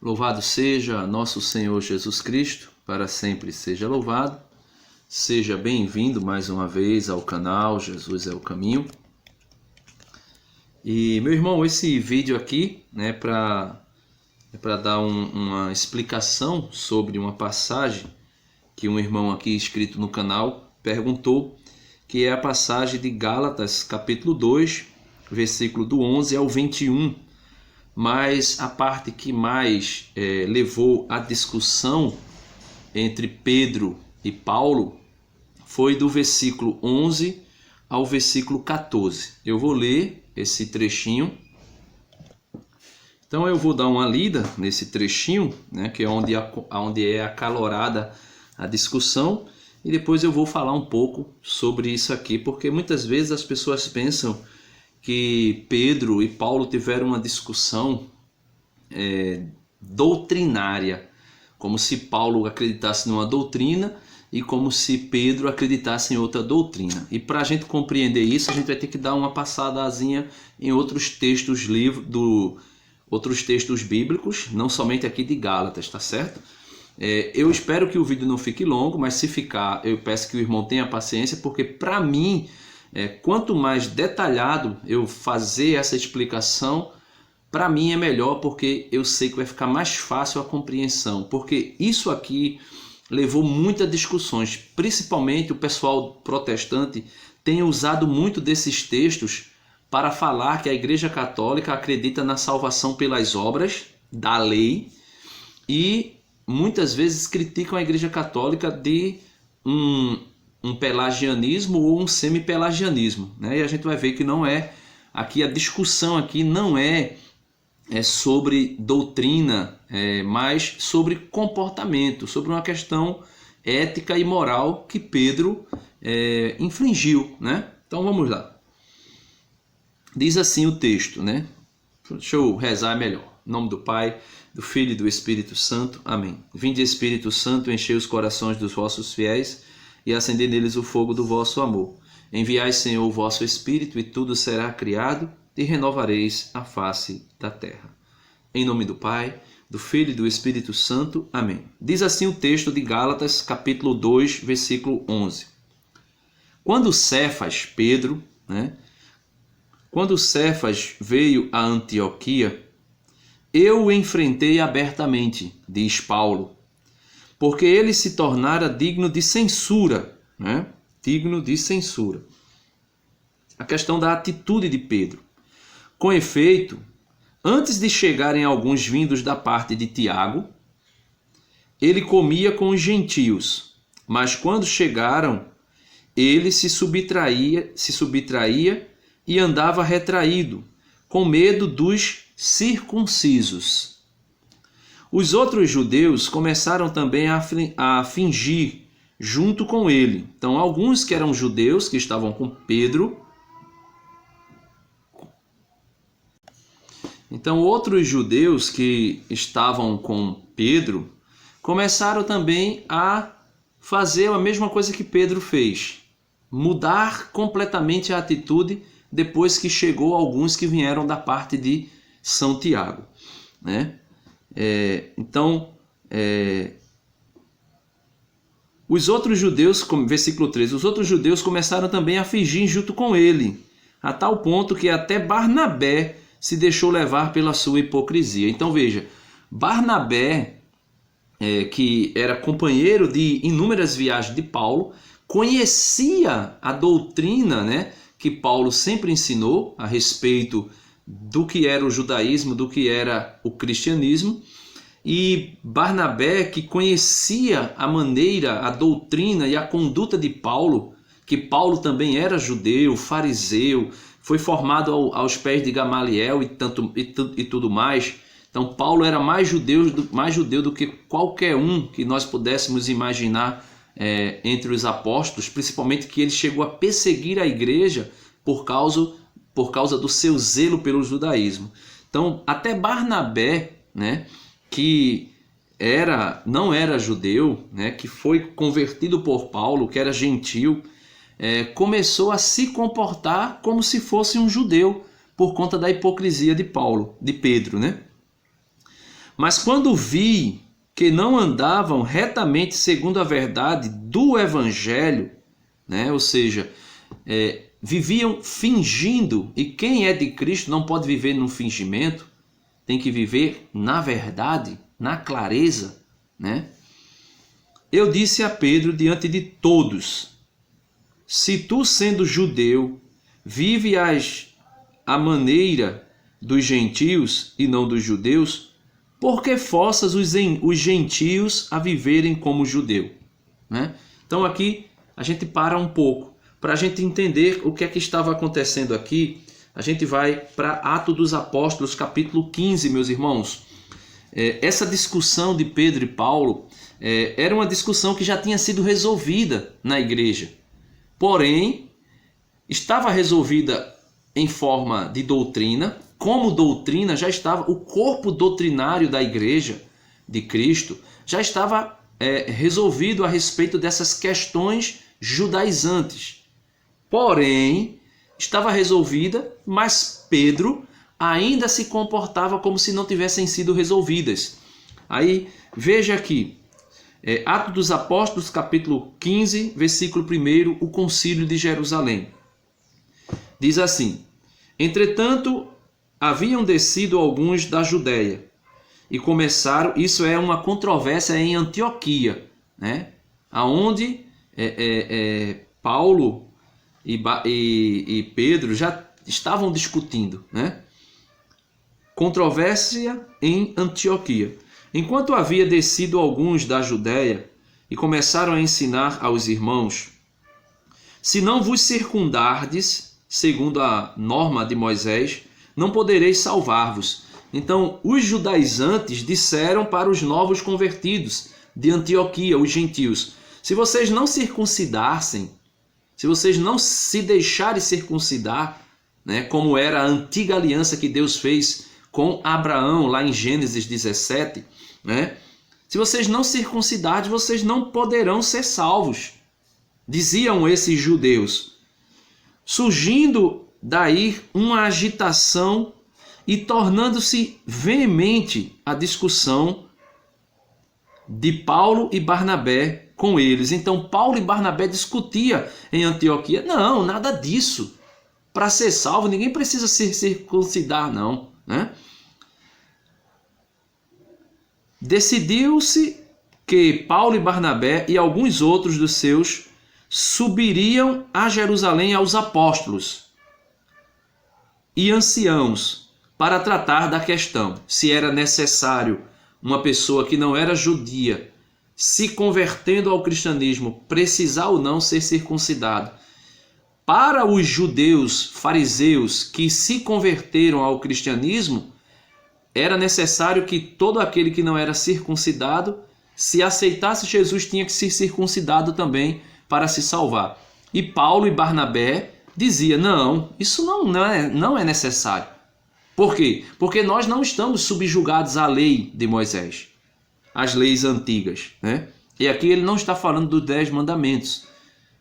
Louvado seja nosso Senhor Jesus Cristo, para sempre seja louvado. Seja bem-vindo mais uma vez ao canal Jesus é o Caminho. E meu irmão, esse vídeo aqui é para dar uma explicação sobre uma passagem que um irmão aqui inscrito no canal perguntou, que é a passagem de Gálatas capítulo 2, versículo do 11 ao 21. Mas a parte que mais levou à discussão entre Pedro e Paulo foi do versículo 11 ao versículo 14. Eu vou ler esse trechinho. Então eu vou dar uma lida nesse trechinho, que é onde é acalorada a discussão, e depois eu vou falar um pouco sobre isso aqui, porque muitas vezes as pessoas pensam que Pedro e Paulo tiveram uma discussão doutrinária, como se Paulo acreditasse numa doutrina e como se Pedro acreditasse em outra doutrina. E para a gente compreender isso, a gente vai ter que dar uma passadazinha em outros textos outros textos bíblicos, não somente aqui de Gálatas, tá certo? Eu espero que o vídeo não fique longo, mas se ficar, eu peço que o irmão tenha paciência, porque para mim, quanto mais detalhado eu fazer essa explicação, para mim é melhor, porque eu sei que vai ficar mais fácil a compreensão, porque isso aqui levou muitas discussões, principalmente o pessoal protestante tem usado muito desses textos para falar que a Igreja Católica acredita na salvação pelas obras da lei, e muitas vezes criticam a Igreja Católica de um pelagianismo ou um semi-pelagianismo, E a gente vai ver que não é, aqui a discussão aqui não é sobre doutrina, mas sobre comportamento, sobre uma questão ética e moral que Pedro infringiu, Então vamos lá. Diz assim o texto, Deixa eu rezar melhor. Em nome do Pai, do Filho e do Espírito Santo. Amém. Vinde, Espírito Santo, enchei os corações dos vossos fiéis e acendei neles o fogo do vosso amor. Enviai, Senhor, o vosso Espírito, e tudo será criado, e renovareis a face da terra. Em nome do Pai, do Filho e do Espírito Santo. Amém. Diz assim o texto de Gálatas, capítulo 2, versículo 11. Quando Cefas, Pedro, Quando Cefas veio a Antioquia, eu o enfrentei abertamente, diz Paulo, porque ele se tornara digno de censura, Digno de censura. A questão da atitude de Pedro. Com efeito, antes de chegarem alguns vindos da parte de Tiago, ele comia com os gentios, mas quando chegaram, ele se subtraía e andava retraído, com medo dos circuncisos. Os outros judeus começaram também a fingir junto com ele. Então, alguns que eram judeus, que estavam com Pedro, então outros judeus que estavam com Pedro começaram também a fazer a mesma coisa que Pedro fez, mudar completamente a atitude depois que chegou alguns que vieram da parte de São Tiago, os outros judeus, versículo 13, os outros judeus começaram também a fingir junto com ele, a tal ponto que até Barnabé se deixou levar pela sua hipocrisia. Então veja, Barnabé, que era companheiro de inúmeras viagens de Paulo, conhecia a doutrina, que Paulo sempre ensinou a respeito do que era o judaísmo, do que era o cristianismo, e Barnabé, que conhecia a maneira, a doutrina e a conduta de Paulo, que Paulo também era judeu, fariseu, foi formado aos pés de Gamaliel e tudo mais. Então Paulo era mais judeu do que qualquer um que nós pudéssemos imaginar entre os apóstolos, principalmente que ele chegou a perseguir a igreja por causa do seu zelo pelo judaísmo. Então até Barnabé, que não era judeu, que foi convertido por Paulo, que era gentil, começou a se comportar como se fosse um judeu por conta da hipocrisia de Pedro, Mas quando vi que não andavam retamente segundo a verdade do Evangelho, né? Ou seja, viviam fingindo, e quem é de Cristo não pode viver no fingimento, tem que viver na verdade, na clareza, né? Eu disse a Pedro diante de todos: se tu, sendo judeu, vives à maneira dos gentios e não dos judeus, por que forças os gentios a viverem como judeu? Né? Então aqui a gente para um pouco. Para a gente entender o que é que estava acontecendo aqui, a gente vai para Atos dos Apóstolos, capítulo 15, meus irmãos. Essa discussão de Pedro e Paulo era uma discussão que já tinha sido resolvida na igreja. Porém, estava resolvida em forma de doutrina. Como doutrina, já estava o corpo doutrinário da igreja de Cristo, já estava resolvido a respeito dessas questões judaizantes. Porém, estava resolvida, mas Pedro ainda se comportava como se não tivessem sido resolvidas. Aí, veja aqui, Atos dos Apóstolos, capítulo 15, versículo 1, o concílio de Jerusalém. Diz assim: entretanto, haviam descido alguns da Judéia e começaram, isso é uma controvérsia em Antioquia, né? Aonde Paulo e Pedro já estavam discutindo, né? Controvérsia em Antioquia. Enquanto havia descido alguns da Judéia e começaram a ensinar aos irmãos: se não vos circundardes, segundo a norma de Moisés, não podereis salvar-vos. Então, os judaizantes disseram para os novos convertidos de Antioquia, os gentios: se vocês não circuncidassem, se vocês não se deixarem circuncidar, né, como era a antiga aliança que Deus fez com Abraão, lá em Gênesis 17, né? Se vocês não circuncidarem, vocês não poderão ser salvos, diziam esses judeus. Surgindo daí uma agitação e tornando-se veemente a discussão de Paulo e Barnabé com eles. Então Paulo e Barnabé discutiam em Antioquia: não, nada disso. Para ser salvo, ninguém precisa se circuncidar, não, né? Decidiu-se que Paulo e Barnabé e alguns outros dos seus subiriam a Jerusalém aos apóstolos e anciãos para tratar da questão, se era necessário uma pessoa que não era judia, se convertendo ao cristianismo, precisar ou não ser circuncidado. Para os judeus fariseus que se converteram ao cristianismo, era necessário que todo aquele que não era circuncidado, se aceitasse Jesus, tinha que ser circuncidado também para se salvar. E Paulo e Barnabé diziam: não, isso não é necessário. Por quê? Porque nós não estamos subjugados à lei de Moisés, às leis antigas, né? E aqui ele não está falando dos 10 mandamentos.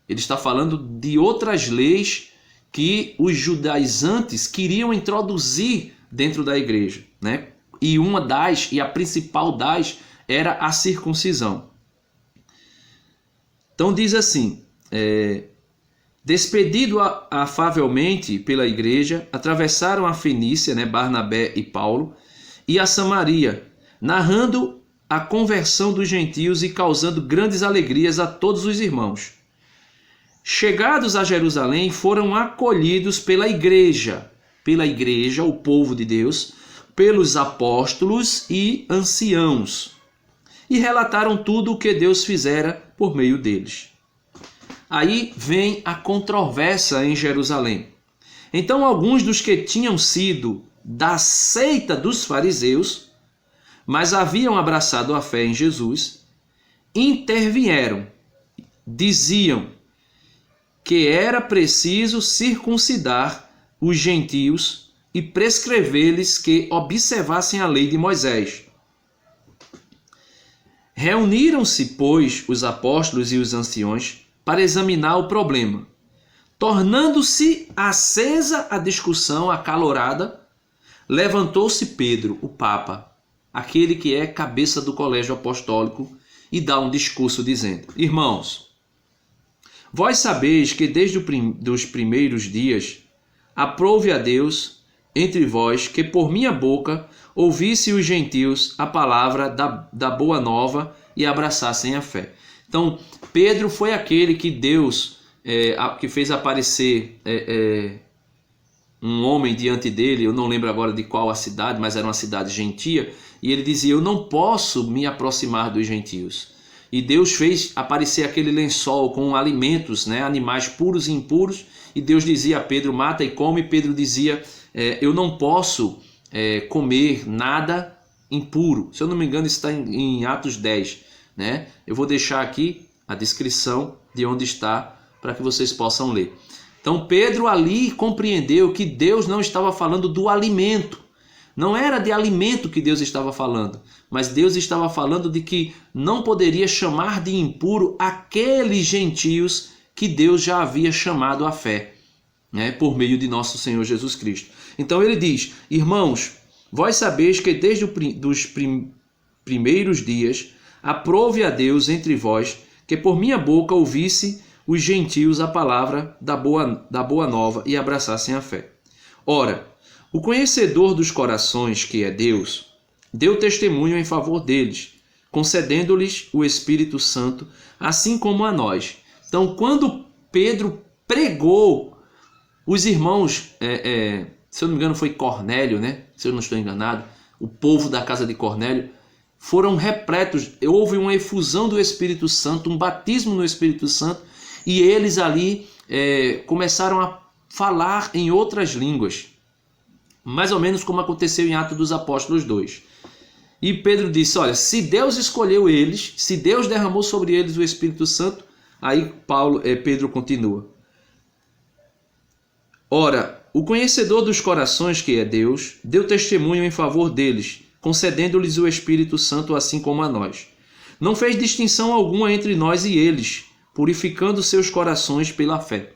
Ele está falando de outras leis que os judaizantes queriam introduzir dentro da igreja, né? E a principal das, era a circuncisão. Então diz assim: despedido afavelmente pela igreja, atravessaram a Fenícia, né, Barnabé e Paulo, e a Samaria, narrando a conversão dos gentios e causando grandes alegrias a todos os irmãos. Chegados a Jerusalém, foram acolhidos pela igreja, o povo de Deus, pelos apóstolos e anciãos, e relataram tudo o que Deus fizera por meio deles. Aí vem a controvérsia em Jerusalém. Então alguns dos que tinham sido da seita dos fariseus, mas haviam abraçado a fé em Jesus, intervieram, diziam que era preciso circuncidar os gentios e prescrever-lhes que observassem a lei de Moisés. Reuniram-se, pois, os apóstolos e os anciões para examinar o problema. Tornando-se acesa a discussão acalorada, levantou-se Pedro, o Papa, aquele que é cabeça do colégio apostólico, e dá um discurso dizendo: irmãos, vós sabeis que desde os primeiros dias aprouve a Deus entre vós que por minha boca ouvisse os gentios a palavra da boa nova e abraçassem a fé. Então, Pedro foi aquele que Deus que fez aparecer um homem diante dele, eu não lembro agora de qual a cidade, mas era uma cidade gentia, e ele dizia: eu não posso me aproximar dos gentios. E Deus fez aparecer aquele lençol com alimentos, né, animais puros e impuros, e Deus dizia a Pedro: mata e come, e Pedro dizia: eu não posso comer nada impuro. Se eu não me engano, isso está em Atos 10. Né? Eu vou deixar aqui a descrição de onde está, para que vocês possam ler. Então Pedro ali compreendeu que Deus não estava falando do alimento. Não era de alimento que Deus estava falando, mas Deus estava falando de que não poderia chamar de impuro aqueles gentios que Deus já havia chamado à fé, né, por meio de nosso Senhor Jesus Cristo. Então ele diz: irmãos, vós sabeis que desde os primeiros dias aprouve a Deus entre vós que por minha boca ouvisse os gentios a palavra da boa nova e abraçassem a fé. Ora, o conhecedor dos corações, que é Deus, deu testemunho em favor deles, concedendo-lhes o Espírito Santo, assim como a nós. Então, quando Pedro pregou, os irmãos, se eu não me engano foi Cornélio, né? Se eu não estou enganado, o povo da casa de Cornélio, foram repletos, houve uma efusão do Espírito Santo, um batismo no Espírito Santo, e eles ali começaram a falar em outras línguas, mais ou menos como aconteceu em Atos dos Apóstolos 2. E Pedro disse: olha, se Deus escolheu eles, se Deus derramou sobre eles o Espírito Santo, aí Pedro continua: ora, o conhecedor dos corações, que é Deus, deu testemunho em favor deles, concedendo-lhes o Espírito Santo assim como a nós. Não fez distinção alguma entre nós e eles, purificando seus corações pela fé.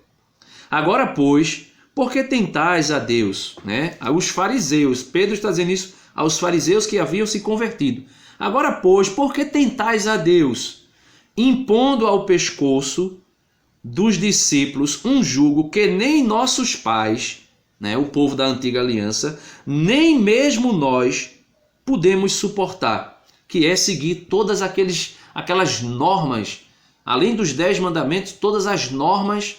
Agora, pois, por que tentais a Deus? Né? Os fariseus, Pedro está dizendo isso aos fariseus que haviam se convertido. Agora, pois, por que tentais a Deus, impondo ao pescoço dos discípulos um jugo que nem nossos pais, né, o povo da antiga aliança, nem mesmo nós podemos suportar, que é seguir todas aquelas normas, além dos 10 mandamentos, todas as normas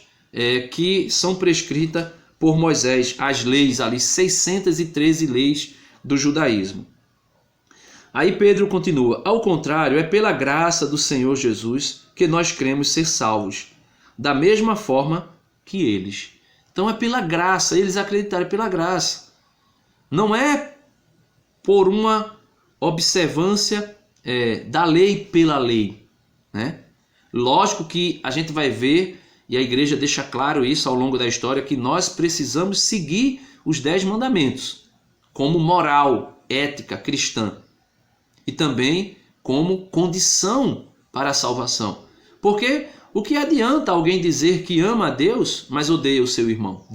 que são prescritas por Moisés, as leis ali, 613 leis do judaísmo. Aí Pedro continua: ao contrário, é pela graça do Senhor Jesus que nós cremos ser salvos, da mesma forma que eles. Então é pela graça, eles acreditaram, é pela graça. Não é por uma observância da lei pela lei, né? Lógico que a gente vai ver, e a igreja deixa claro isso ao longo da história, que nós precisamos seguir os 10 mandamentos como moral, ética cristã, e também como condição para a salvação. Porque o que adianta alguém dizer que ama a Deus, mas odeia o seu irmão?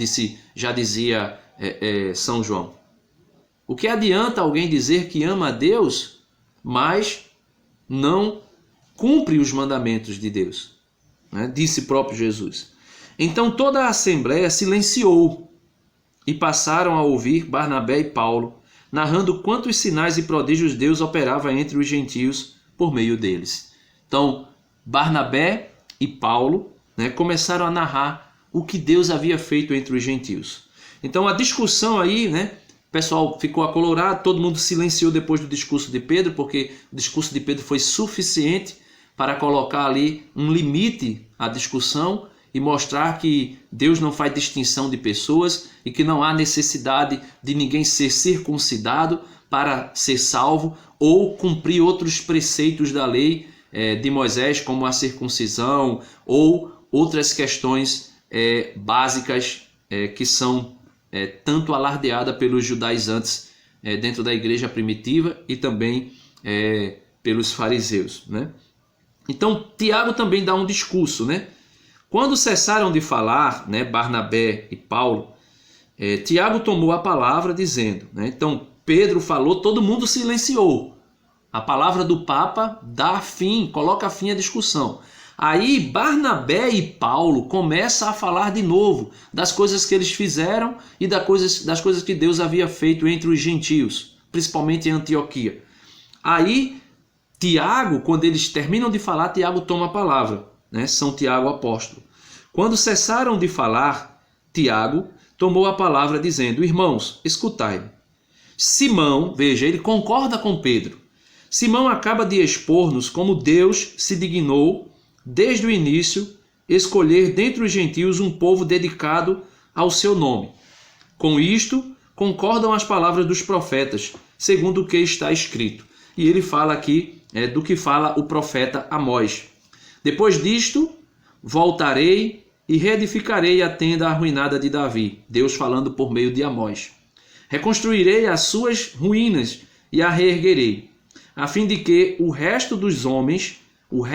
Já dizia São João. O que adianta alguém dizer que ama a Deus, mas não cumpre os mandamentos de Deus? Né? Disse próprio Jesus. Então toda a assembleia silenciou e passaram a ouvir Barnabé e Paulo, narrando quantos sinais e prodígios Deus operava entre os gentios por meio deles. Então Barnabé e Paulo, né, começaram a narrar o que Deus havia feito entre os gentios. Então a discussão aí, né, o pessoal ficou acolorado, todo mundo silenciou depois do discurso de Pedro, porque o discurso de Pedro foi suficiente para colocar ali um limite à discussão e mostrar que Deus não faz distinção de pessoas e que não há necessidade de ninguém ser circuncidado para ser salvo ou cumprir outros preceitos da lei de Moisés, como a circuncisão ou outras questões básicas que são tanto alardeadas pelos judaizantes dentro da igreja primitiva e também pelos fariseus, né? Então Tiago também dá um discurso, né? Quando cessaram de falar, né, Barnabé e Paulo, Tiago tomou a palavra dizendo, né? Então Pedro falou, todo mundo silenciou. A palavra do Papa dá fim, coloca fim à discussão. Aí Barnabé e Paulo começam a falar de novo das coisas que eles fizeram e das coisas que Deus havia feito entre os gentios, principalmente em Antioquia. Aí Tiago, quando eles terminam de falar, Tiago toma a palavra, né? São Tiago apóstolo. Quando cessaram de falar, Tiago tomou a palavra dizendo: irmãos, escutai-me. Simão, veja, ele concorda com Pedro. Simão acaba de expor-nos como Deus se dignou, desde o início, escolher dentre os gentios um povo dedicado ao seu nome. Com isto, concordam as palavras dos profetas, segundo o que está escrito. E ele fala aqui do que fala o profeta Amós. Depois disto, voltarei e reedificarei a tenda arruinada de Davi. Deus falando por meio de Amós. Reconstruirei as suas ruínas e a reerguerei, a fim de que o resto dos homens, ou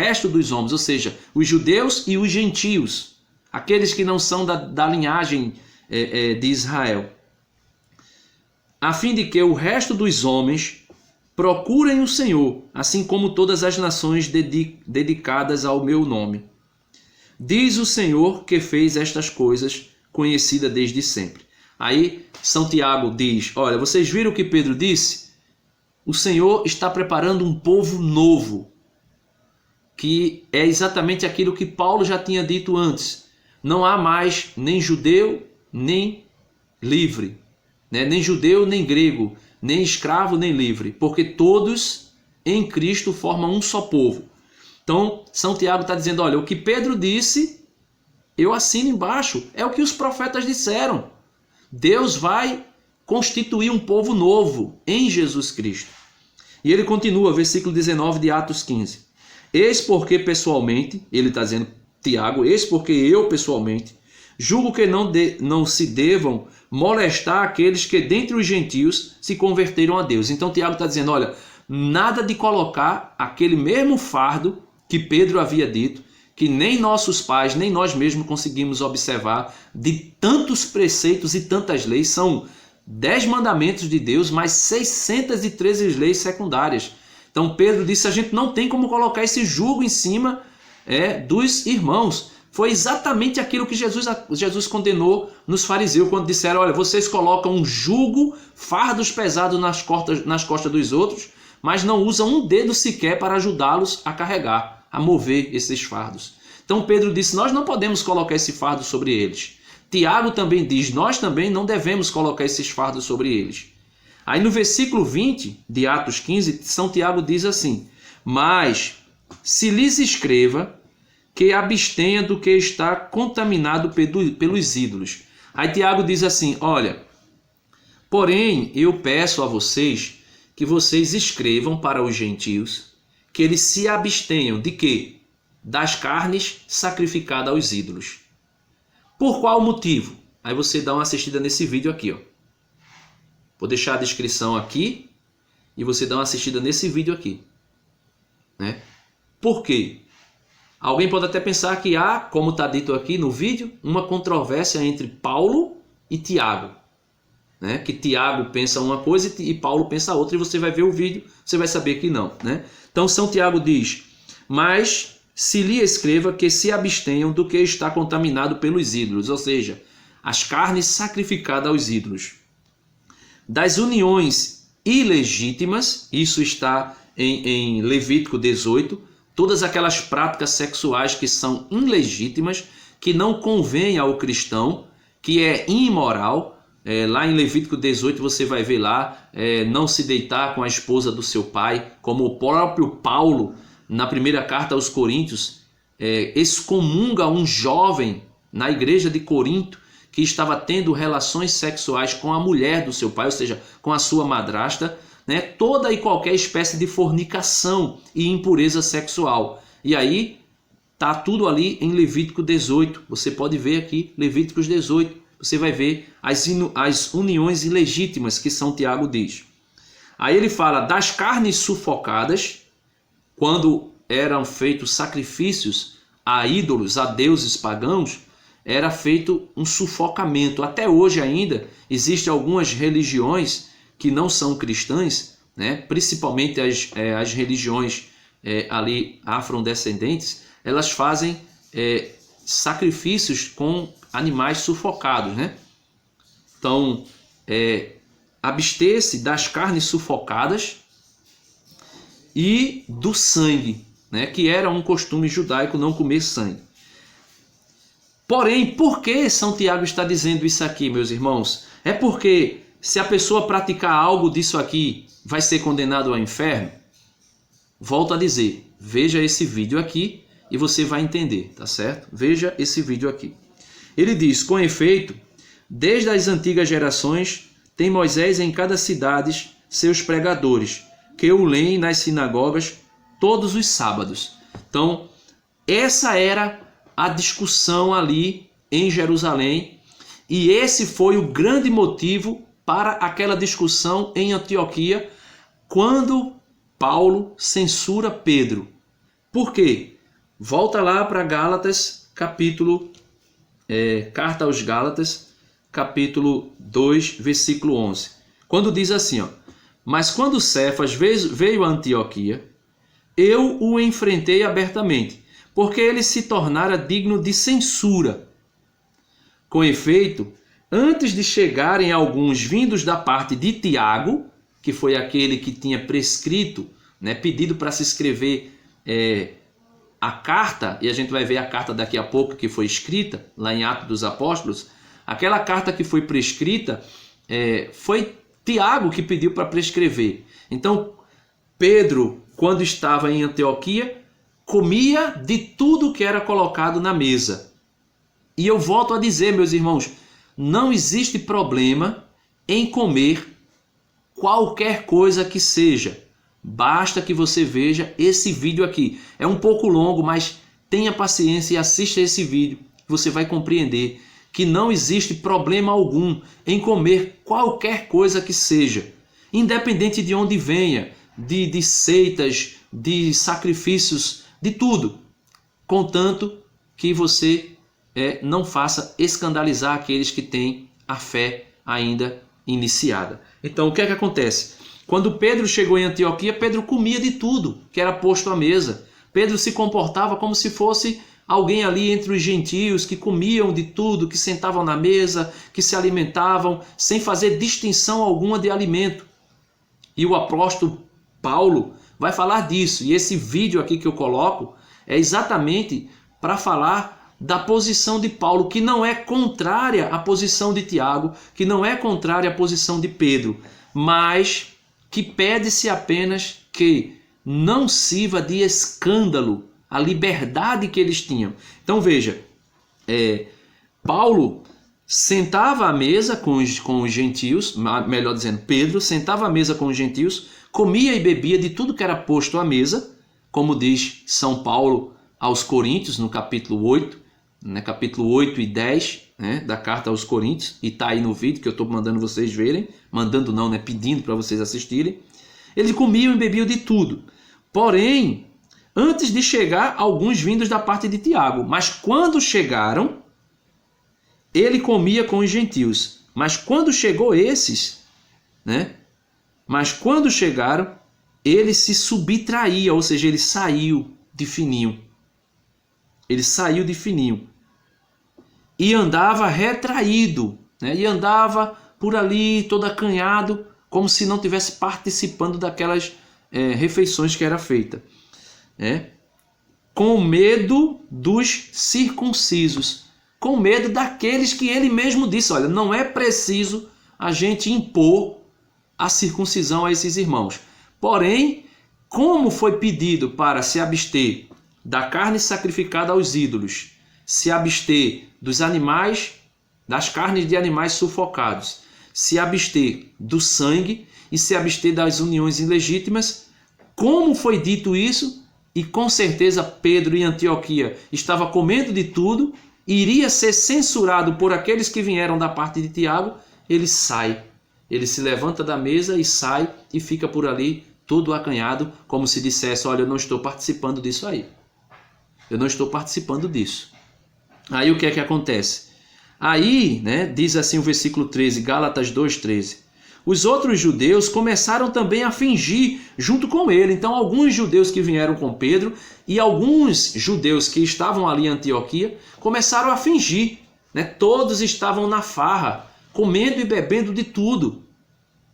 seja, os judeus e os gentios, aqueles que não são da linhagem de Israel, a fim de que o resto dos homens procurem o Senhor, assim como todas as nações dedicadas ao meu nome. Diz o Senhor que fez estas coisas, conhecida desde sempre. Aí São Tiago diz: olha, vocês viram o que Pedro disse? O Senhor está preparando um povo novo, que é exatamente aquilo que Paulo já tinha dito antes. Não há mais nem judeu, nem livre, né? Nem judeu, nem grego, nem escravo, nem livre, porque todos em Cristo formam um só povo. Então, São Tiago está dizendo, olha, o que Pedro disse, eu assino embaixo, é o que os profetas disseram. Deus vai constituir um povo novo em Jesus Cristo. E ele continua, versículo 19 de Atos 15. Eis porque pessoalmente, ele está dizendo, Tiago, eis porque eu pessoalmente julgo que não se devam molestar aqueles que dentre os gentios se converteram a Deus. Então Tiago está dizendo, olha, nada de colocar aquele mesmo fardo que Pedro havia dito, que nem nossos pais, nem nós mesmos conseguimos observar, de tantos preceitos e tantas leis. São 10 mandamentos de Deus, mais 613 leis secundárias. Então Pedro disse, a gente não tem como colocar esse jugo em cima dos irmãos. Foi exatamente aquilo que Jesus condenou nos fariseus, quando disseram, olha, vocês colocam um jugo, fardos pesados nas costas dos outros, mas não usam um dedo sequer para ajudá-los a carregar, a mover esses fardos. Então Pedro disse, nós não podemos colocar esse fardo sobre eles. Tiago também diz, nós também não devemos colocar esses fardos sobre eles. Aí no versículo 20 de Atos 15, São Tiago diz assim, mas se lhes escreva que abstenha do que está contaminado pelos ídolos. Aí Tiago diz assim, olha, porém eu peço a vocês que vocês escrevam para os gentios que eles se abstenham de quê? Das carnes sacrificadas aos ídolos. Por qual motivo? Aí você dá uma assistida nesse vídeo aqui, ó. Vou deixar a descrição aqui e você dá uma assistida nesse vídeo aqui, né? Por quê? Alguém pode até pensar que há, como está dito aqui no vídeo, uma controvérsia entre Paulo e Tiago, né? Que Tiago pensa uma coisa e Paulo pensa outra, e você vai ver o vídeo, você vai saber que não, né? Então São Tiago diz, mas se lhe escreva que se abstenham do que está contaminado pelos ídolos, ou seja, as carnes sacrificadas aos ídolos. Das uniões ilegítimas, isso está em Levítico 18, todas aquelas práticas sexuais que são ilegítimas, que não convém ao cristão, que é imoral. Lá em Levítico 18 você vai ver lá, não se deitar com a esposa do seu pai, como o próprio Paulo, na primeira carta aos Coríntios, excomunga um jovem na igreja de Corinto, que estava tendo relações sexuais com a mulher do seu pai, ou seja, com a sua madrasta, né? Toda e qualquer espécie de fornicação e impureza sexual. E aí tá tudo ali em Levítico 18. Você pode ver aqui Levíticos 18. Você vai ver as uniões ilegítimas que São Tiago diz. Aí ele fala das carnes sufocadas, quando eram feitos sacrifícios a ídolos, a deuses pagãos, era feito um sufocamento. Até hoje ainda existem algumas religiões que não são cristãs né, principalmente as religiões ali afrodescendentes, elas fazem sacrifícios com animais sufocados, né? Então, abster-se das carnes sufocadas e do sangue, né, que era um costume judaico não comer sangue. Porém, por que São Tiago está dizendo isso aqui, meus irmãos? É porque se a pessoa praticar algo disso aqui, vai ser condenado ao inferno? Volto a dizer, veja esse vídeo aqui e você vai entender, tá certo? Veja esse vídeo aqui. Ele diz, com efeito, desde as antigas gerações, tem Moisés em cada cidade seus pregadores, que o leem nas sinagogas todos os sábados. Então, essa era a discussão ali em Jerusalém, e esse foi o grande motivo para aquela discussão em Antioquia, quando Paulo censura Pedro. Por quê? Volta lá para Gálatas, carta aos Gálatas, capítulo 2, versículo 11. Quando diz assim, ó, mas quando Cefas veio a Antioquia, eu o enfrentei abertamente, porque ele se tornara digno de censura. Com efeito, antes de chegarem alguns vindos da parte de Tiago, que foi aquele que tinha prescrito, né, pedido para se escrever a carta, e a gente vai ver a carta daqui a pouco que foi escrita, lá em Atos dos Apóstolos, aquela carta que foi prescrita, foi Tiago que pediu para prescrever. Então, Pedro, quando estava em Antioquia, comia de tudo que era colocado na mesa. E eu volto a dizer, meus irmãos, não existe problema em comer qualquer coisa que seja. Basta que você veja esse vídeo aqui. É um pouco longo, mas tenha paciência e assista esse vídeo. Você vai compreender que não existe problema algum em comer qualquer coisa que seja, independente de onde venha, de seitas, de sacrifícios, de tudo, contanto que você não faça escandalizar aqueles que têm a fé ainda iniciada. Então, o que é que acontece? Quando Pedro chegou em Antioquia, Pedro comia de tudo que era posto à mesa. Pedro se comportava como se fosse alguém ali entre os gentios que comiam de tudo, que sentavam na mesa, que se alimentavam, sem fazer distinção alguma de alimento. E o apóstolo Paulo vai falar disso. E esse vídeo aqui que eu coloco é exatamente para falar da posição de Paulo, que não é contrária à posição de Tiago, que não é contrária à posição de Pedro, mas que pede-se apenas que não sirva de escândalo a liberdade que eles tinham. Então veja, Paulo sentava à mesa com os gentios, melhor dizendo, Pedro sentava à mesa com os gentios, comia e bebia de tudo que era posto à mesa, como diz São Paulo aos Coríntios, no capítulo 8, né, capítulo 8 e 10, né, da carta aos Coríntios, e está aí no vídeo que eu estou mandando vocês verem, mandando não, né, pedindo para vocês assistirem. Eles comiam e bebiam de tudo. Porém, antes de chegar, alguns vindos da parte de Tiago. Mas quando chegaram, ele comia com os gentios. Mas quando chegou esses, né? Mas quando chegaram, ele se subtraía, ou seja, ele saiu de fininho. Ele saiu de fininho. E andava retraído, né? E andava por ali todo acanhado, como se não estivesse participando daquelas refeições que era feita. Com medo dos circuncisos, com medo daqueles que ele mesmo disse, olha, não é preciso a gente impor a circuncisão a esses irmãos. Porém, como foi pedido para se abster da carne sacrificada aos ídolos, se abster dos animais, das carnes de animais sufocados, se abster do sangue e se abster das uniões ilegítimas, como foi dito isso, e com certeza Pedro em Antioquia estava comendo de tudo, iria ser censurado por aqueles que vieram da parte de Tiago, ele sai. Ele se levanta da mesa e sai e fica por ali todo acanhado, como se dissesse, olha, eu não estou participando disso aí. Eu não estou participando disso. Aí o que é que acontece? Aí, né, diz assim o versículo 13, Gálatas 2:13. os outros judeus começaram também a fingir junto com ele. Então, alguns judeus que vieram com Pedro e alguns judeus que estavam ali em Antioquia começaram a fingir, né? Todos estavam na farra, comendo e bebendo de tudo,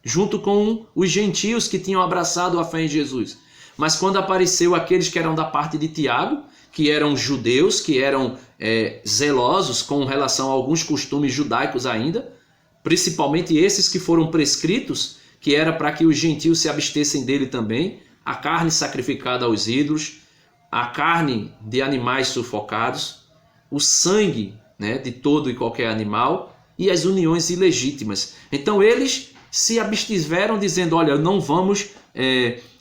junto com os gentios que tinham abraçado a fé em Jesus. Mas quando apareceu aqueles que eram da parte de Tiago, que eram judeus, que eram zelosos com relação a alguns costumes judaicos ainda, principalmente esses que foram prescritos, que era para que os gentios se abstessem dele também, a carne sacrificada aos ídolos, a carne de animais sufocados, o sangue, né, de todo e qualquer animal e as uniões ilegítimas. Então eles se abstiveram dizendo, olha, não vamos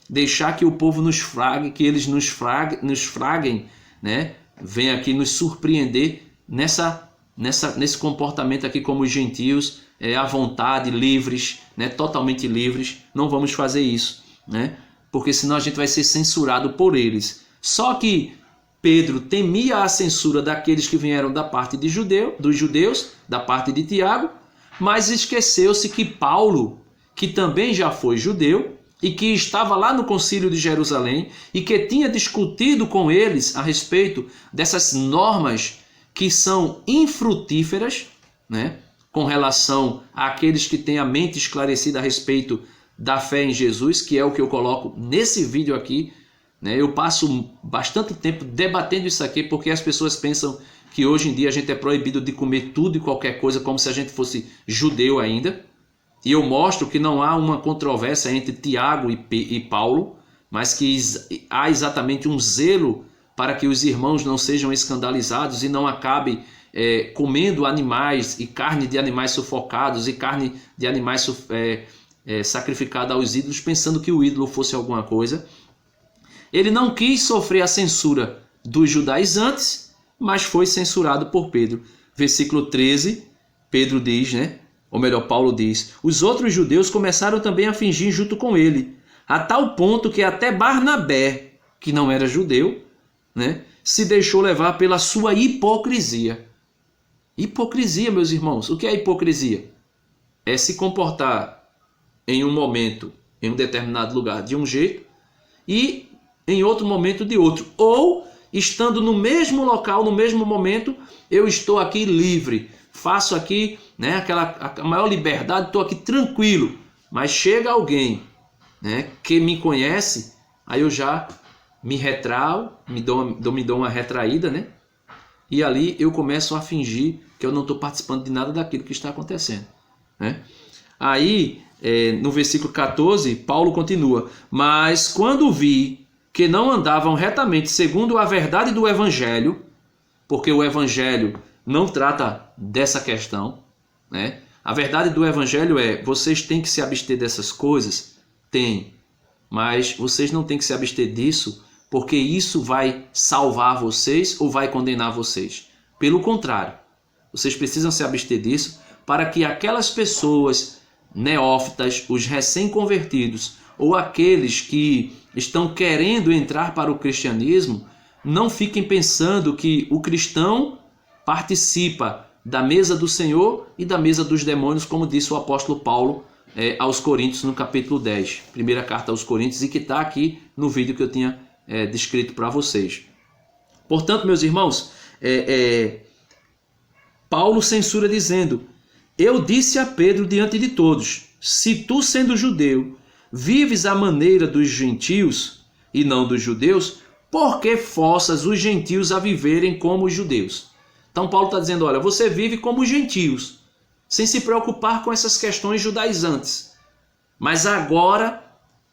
deixar que o povo nos frague, que eles nos fraguem, né? Vem aqui nos surpreender nesse comportamento aqui como os gentios, à vontade, livres, né? Totalmente livres. Não vamos fazer isso, né? Porque senão a gente vai ser censurado por eles. Só que Pedro temia a censura daqueles que vieram da parte dos judeus, da parte de Tiago, mas esqueceu-se que Paulo, que também já foi judeu e que estava lá no concílio de Jerusalém e que tinha discutido com eles a respeito dessas normas que são infrutíferas, né, com relação àqueles que têm a mente esclarecida a respeito da fé em Jesus, que é o que eu coloco nesse vídeo aqui, né? Eu passo bastante tempo debatendo isso aqui porque as pessoas pensam que hoje em dia a gente é proibido de comer tudo e qualquer coisa como se a gente fosse judeu ainda. E eu mostro que não há uma controvérsia entre Tiago e Paulo, mas que há exatamente um zelo para que os irmãos não sejam escandalizados e não acabem comendo animais e carne de animais sufocados e carne de animais sacrificada aos ídolos, pensando que o ídolo fosse alguma coisa. Ele não quis sofrer a censura dos judaizantes, mas foi censurado por Pedro. Versículo 13, Pedro diz, né? Ou melhor, Paulo diz, os outros judeus começaram também a fingir junto com ele, a tal ponto que até Barnabé, que não era judeu, né, se deixou levar pela sua hipocrisia. Hipocrisia, meus irmãos, o que é hipocrisia? É se comportar em um momento, em um determinado lugar de um jeito e em outro momento de outro. Ou, estando no mesmo local, no mesmo momento, eu estou aqui livre, faço aqui, né, a maior liberdade, estou aqui tranquilo. Mas chega alguém, né, que me conhece, aí eu já me retrao, me dou uma retraída, né? E ali eu começo a fingir que eu não estou participando de nada daquilo que está acontecendo, né? Aí, no versículo 14, Paulo continua, mas quando vi que não andavam retamente segundo a verdade do Evangelho, porque o Evangelho não trata dessa questão, né? A verdade do Evangelho é, vocês têm que se abster dessas coisas? Tem, mas vocês não têm que se abster disso, porque isso vai salvar vocês ou vai condenar vocês. Pelo contrário, vocês precisam se abster disso para que aquelas pessoas neófitas, os recém-convertidos, ou aqueles que estão querendo entrar para o cristianismo, não fiquem pensando que o cristão participa da mesa do Senhor e da mesa dos demônios, como disse o apóstolo Paulo aos Coríntios no capítulo 10, primeira carta aos Coríntios, e que está aqui no vídeo que eu tinha descrito para vocês. Portanto, meus irmãos, Paulo censura dizendo, eu disse a Pedro diante de todos, se tu sendo judeu, vives à maneira dos gentios e não dos judeus, por que forças os gentios a viverem como os judeus? Então Paulo está dizendo, olha, você vive como os gentios, sem se preocupar com essas questões judaizantes. Mas agora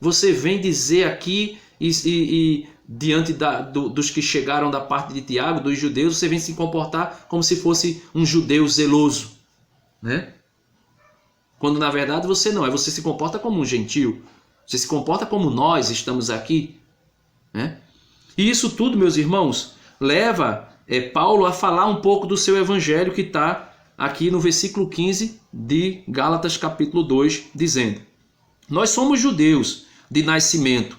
você vem dizer aqui, e diante dos que chegaram da parte de Tiago, dos judeus, você vem se comportar como se fosse um judeu zeloso, né? Quando na verdade você não é, você se comporta como um gentio, você se comporta como nós estamos aqui, né? E isso tudo, meus irmãos, leva Paulo a falar um pouco do seu evangelho que está aqui no versículo 15 de Gálatas capítulo 2, dizendo, nós somos judeus de nascimento,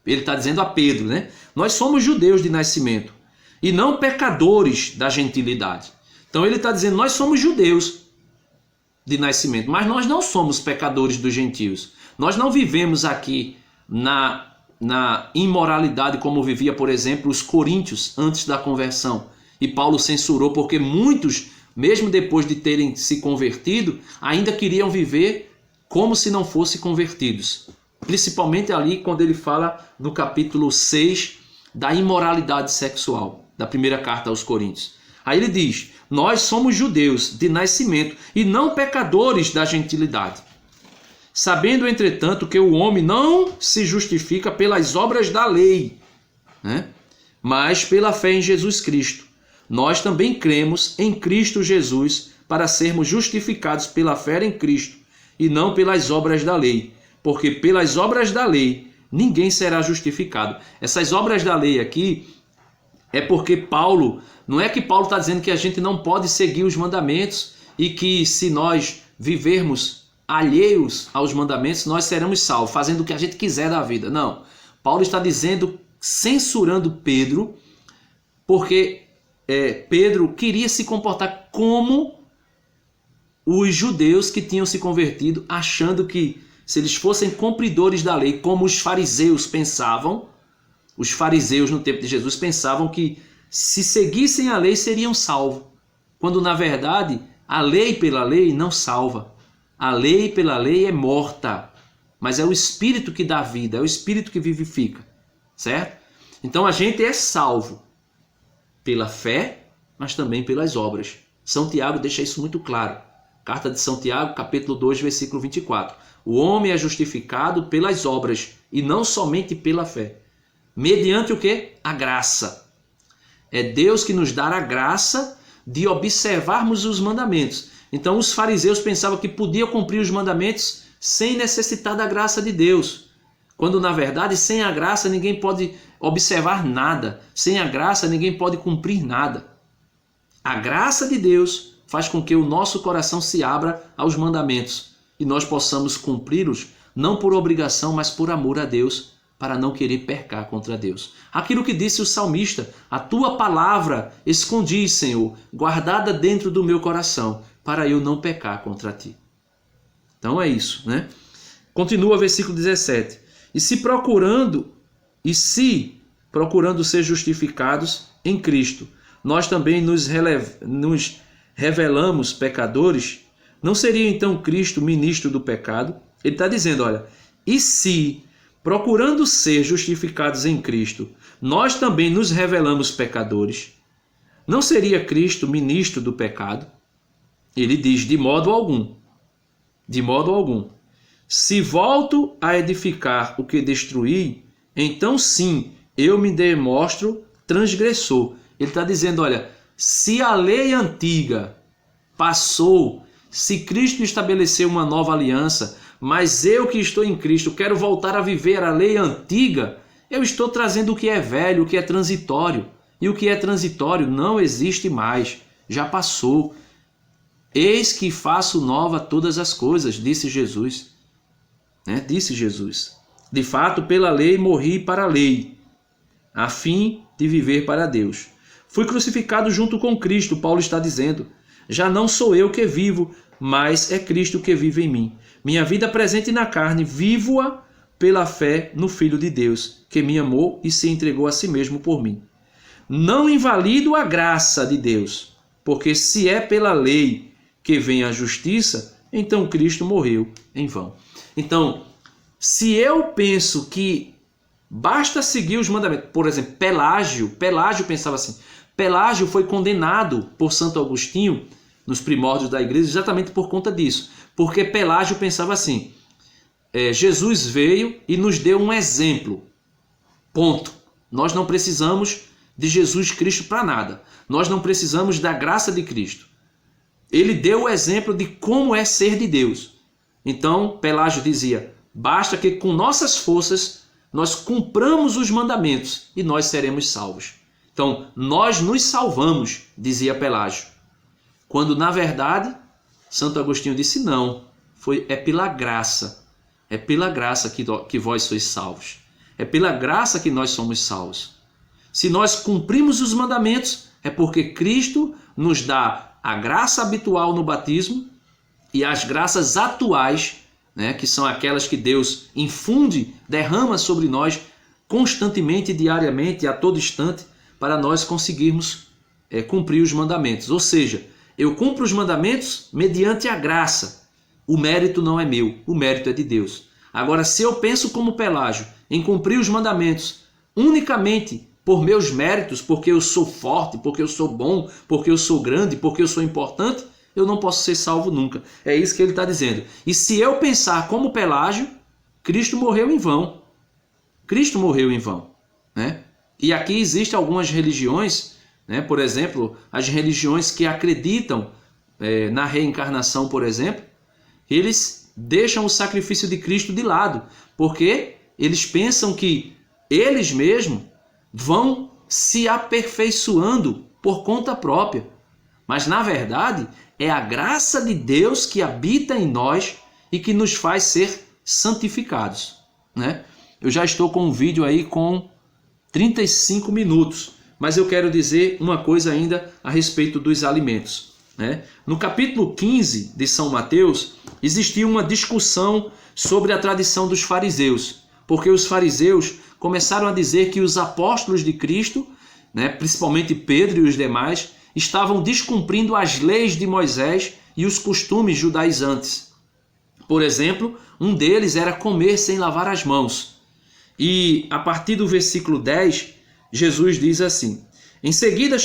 ele está dizendo a Pedro, né? Nós somos judeus de nascimento e não pecadores da gentilidade. Então ele está dizendo, nós somos judeus. de nascimento, mas nós não somos pecadores dos gentios. Nós não vivemos aqui na imoralidade como vivia, por exemplo, os coríntios antes da conversão. E Paulo censurou porque muitos, mesmo depois de terem se convertido, ainda queriam viver como se não fossem convertidos. Principalmente ali quando ele fala no capítulo 6 da imoralidade sexual, da primeira carta aos Coríntios. Aí ele diz: nós somos judeus de nascimento e não pecadores da gentilidade. Sabendo, entretanto, que o homem não se justifica pelas obras da lei, né? Mas pela fé em Jesus Cristo. Nós também cremos em Cristo Jesus para sermos justificados pela fé em Cristo e não pelas obras da lei, porque pelas obras da lei ninguém será justificado. Essas obras da lei aqui é porque Paulo, não é que Paulo está dizendo que a gente não pode seguir os mandamentos e que se nós vivermos alheios aos mandamentos, nós seremos salvos, fazendo o que a gente quiser da vida. Não. Paulo está dizendo, censurando Pedro, porque Pedro queria se comportar como os judeus que tinham se convertido, achando que se eles fossem cumpridores da lei, como os fariseus pensavam, os fariseus no tempo de Jesus pensavam que se seguissem a lei seriam salvos, quando na verdade a lei pela lei não salva. A lei pela lei é morta, mas é o Espírito que dá vida, é o Espírito que vivifica, certo? Então a gente é salvo pela fé, mas também pelas obras. São Tiago deixa isso muito claro. Carta de São Tiago, capítulo 2, versículo 24. O homem é justificado pelas obras e não somente pela fé. Mediante o quê? A graça. É Deus que nos dá a graça de observarmos os mandamentos. Então os fariseus pensavam que podiam cumprir os mandamentos sem necessitar da graça de Deus. Quando na verdade sem a graça ninguém pode observar nada. Sem a graça ninguém pode cumprir nada. A graça de Deus faz com que o nosso coração se abra aos mandamentos e nós possamos cumpri-los não por obrigação, mas por amor a Deus, para não querer pecar contra Deus. Aquilo que disse o salmista: a tua palavra escondi, Senhor, guardada dentro do meu coração, para eu não pecar contra ti. Então é isso, né? Continua o versículo 17. E se procurando ser justificados em Cristo, nós também nos revelamos pecadores, não seria então Cristo ministro do pecado? Ele está dizendo, olha, e se procurando ser justificados em Cristo, nós também nos revelamos pecadores, não seria Cristo ministro do pecado? Ele diz, de modo algum. De modo algum. Se volto a edificar o que destruí, então sim, eu me demonstro transgressor. Ele está dizendo, olha, se a lei antiga passou, se Cristo estabeleceu uma nova aliança, mas eu que estou em Cristo quero voltar a viver a lei antiga, eu estou trazendo o que é velho, o que é transitório. E o que é transitório não existe mais, já passou. Eis que faço nova todas as coisas, disse Jesus. Disse Jesus. De fato, pela lei morri para a lei, a fim de viver para Deus. Fui crucificado junto com Cristo, Paulo está dizendo. Já não sou eu que vivo, mas é Cristo que vive em mim. Minha vida presente na carne, vivo-a pela fé no Filho de Deus, que me amou e se entregou a si mesmo por mim. Não invalido a graça de Deus, porque se é pela lei que vem a justiça, então Cristo morreu em vão. Então, se eu penso que basta seguir os mandamentos, por exemplo, Pelágio pensava assim, Pelágio foi condenado por Santo Agostinho nos primórdios da igreja exatamente por conta disso, porque Pelágio pensava assim, Jesus veio e nos deu um exemplo, ponto. Nós não precisamos de Jesus Cristo para nada, nós não precisamos da graça de Cristo. Ele deu o exemplo de como é ser de Deus. Então, Pelágio dizia, basta que com nossas forças nós cumpramos os mandamentos e nós seremos salvos. Então, nós nos salvamos, dizia Pelágio. Quando, na verdade, Santo Agostinho disse não, é pela graça que vós sois salvos. É pela graça que nós somos salvos. Se nós cumprimos os mandamentos, é porque Cristo nos dá a graça habitual no batismo e as graças atuais, né, que são aquelas que Deus infunde, derrama sobre nós constantemente, diariamente, a todo instante, para nós conseguirmos cumprir os mandamentos. Ou seja, eu cumpro os mandamentos mediante a graça. O mérito não é meu, o mérito é de Deus. Agora, se eu penso como Pelágio em cumprir os mandamentos unicamente por meus méritos, porque eu sou forte, porque eu sou bom, porque eu sou grande, porque eu sou importante, eu não posso ser salvo nunca. É isso que ele está dizendo. E se eu pensar como Pelágio, Cristo morreu em vão. Cristo morreu em vão, né? E aqui existem algumas religiões, né? Por exemplo, as religiões que acreditam na reencarnação, por exemplo, eles deixam o sacrifício de Cristo de lado, porque eles pensam que eles mesmos vão se aperfeiçoando por conta própria. Mas, na verdade, é a graça de Deus que habita em nós e que nos faz ser santificados, né? Eu já estou com um vídeo aí com 35 minutos, mas eu quero dizer uma coisa ainda a respeito dos alimentos, né? No capítulo 15 de São Mateus, existia uma discussão sobre a tradição dos fariseus, porque os fariseus começaram a dizer que os apóstolos de Cristo, né, principalmente Pedro e os demais, estavam descumprindo as leis de Moisés e os costumes judaizantes. Por exemplo, um deles era comer sem lavar as mãos. E a partir do versículo 10, Jesus diz assim: em seguida,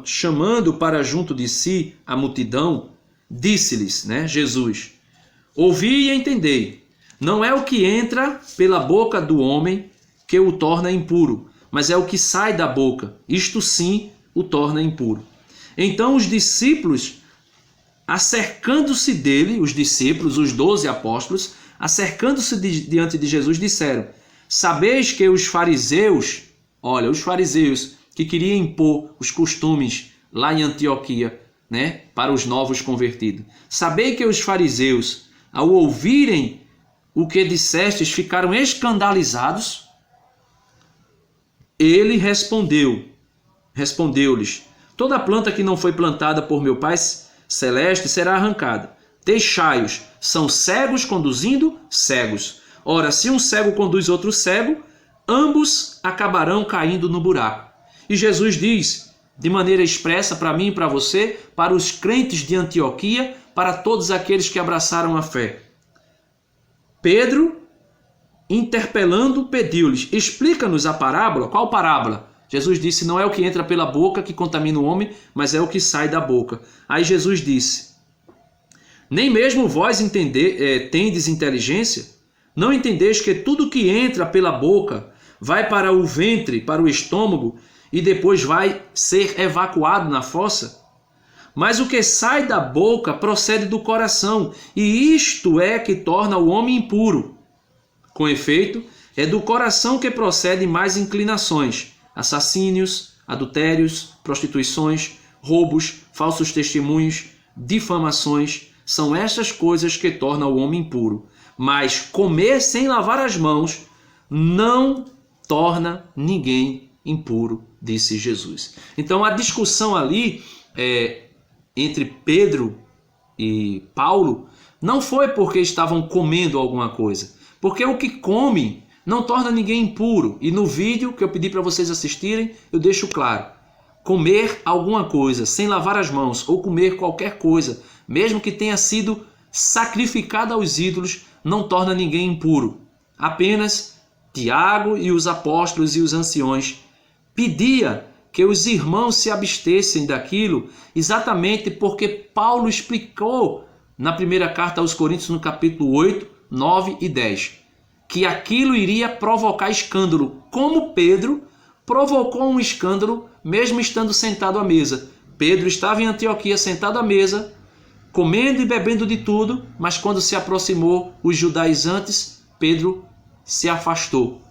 chamando para junto de si a multidão, disse-lhes, né, Jesus: ouvi e entendei, não é o que entra pela boca do homem que o torna impuro, mas é o que sai da boca, isto sim o torna impuro. Então os discípulos, acercando-se dele, os discípulos, os 12 apóstolos, acercando-se diante de Jesus, disseram: sabeis que os fariseus, olha, os fariseus que queriam impor os costumes lá em Antioquia, né, para os novos convertidos, sabei que os fariseus, ao ouvirem o que dissestes, ficaram escandalizados. Ele respondeu-lhes: toda planta que não foi plantada por meu Pai Celeste será arrancada. Deixai-os, são cegos conduzindo cegos. Ora, se um cego conduz outro cego, ambos acabarão caindo no buraco. E Jesus diz, de maneira expressa para mim e para você, para os crentes de Antioquia, para todos aqueles que abraçaram a fé. Pedro, interpelando, pediu-lhes: explica-nos a parábola. Qual parábola? Jesus disse: não é o que entra pela boca que contamina o homem, mas é o que sai da boca. Aí Jesus disse: nem mesmo vós tendes inteligência? Não entendeis que tudo que entra pela boca vai para o ventre, para o estômago, e depois vai ser evacuado na fossa? Mas o que sai da boca procede do coração, e isto é que torna o homem impuro. Com efeito, é do coração que procedem mais inclinações: assassínios, adultérios, prostituições, roubos, falsos testemunhos, difamações. São estas coisas que tornam o homem impuro. Mas comer sem lavar as mãos não torna ninguém impuro, disse Jesus. Então a discussão ali entre Pedro e Paulo não foi porque estavam comendo alguma coisa, porque o que come não torna ninguém impuro. E no vídeo que eu pedi para vocês assistirem, eu deixo claro: comer alguma coisa sem lavar as mãos, ou comer qualquer coisa, mesmo que tenha sido sacrificada aos ídolos, não torna ninguém impuro. Apenas Tiago e os apóstolos e os anciões pedia que os irmãos se abstessem daquilo, exatamente porque Paulo explicou na primeira carta aos Coríntios, no capítulo 8, 9 e 10, que aquilo iria provocar escândalo, como Pedro provocou um escândalo mesmo estando sentado à mesa. Pedro estava em Antioquia sentado à mesa, comendo e bebendo de tudo, mas quando se aproximou os judaizantes, Pedro se afastou.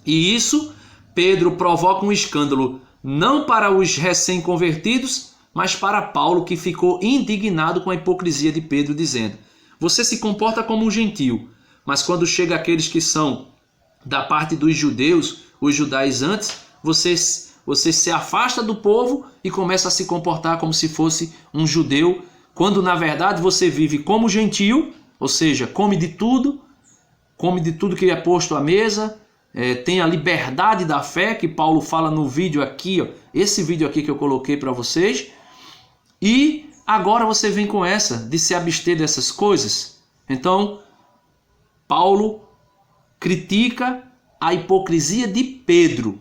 E isso, Pedro provoca um escândalo não para os recém-convertidos, mas para Paulo, que ficou indignado com a hipocrisia de Pedro, dizendo: você se comporta como um gentio, mas quando chega aqueles que são da parte dos judeus, os judaizantes, você se afasta do povo e começa a se comportar como se fosse um judeu, quando na verdade você vive como gentio, ou seja, come de tudo que é posto à mesa, tem a liberdade da fé, que Paulo fala no vídeo aqui, ó, esse vídeo aqui que eu coloquei para vocês, e agora você vem com essa, de se abster dessas coisas. Então, Paulo critica a hipocrisia de Pedro,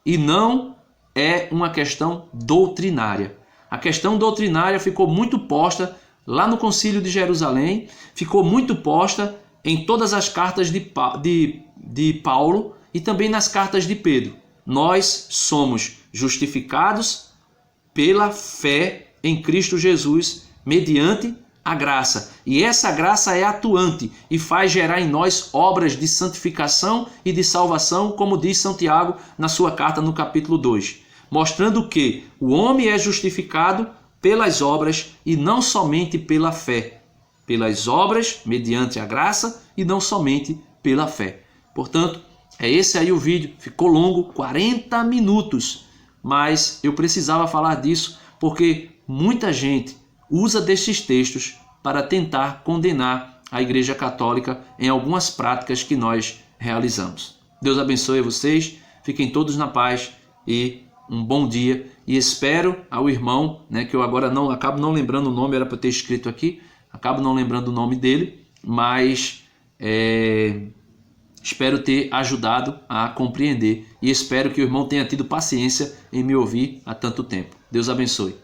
e não é uma questão doutrinária. A questão doutrinária ficou muito posta lá no Concílio de Jerusalém, ficou muito posta em todas as cartas de Paulo e também nas cartas de Pedro. Nós somos justificados pela fé em Cristo Jesus, mediante a graça. E essa graça é atuante e faz gerar em nós obras de santificação e de salvação, como diz Santiago na sua carta no capítulo 2. Mostrando que o homem é justificado pelas obras e não somente pela fé. Pelas obras, mediante a graça, e não somente pela fé. Portanto, é esse aí o vídeo. Ficou longo, 40 minutos. Mas eu precisava falar disso porque muita gente usa desses textos para tentar condenar a Igreja Católica em algumas práticas que nós realizamos. Deus abençoe vocês, fiquem todos na paz e um bom dia. E espero ao irmão, que eu agora acabo não lembrando o nome, era para ter escrito aqui, acabo não lembrando o nome dele, mas espero ter ajudado a compreender e espero que o irmão tenha tido paciência em me ouvir há tanto tempo. Deus abençoe.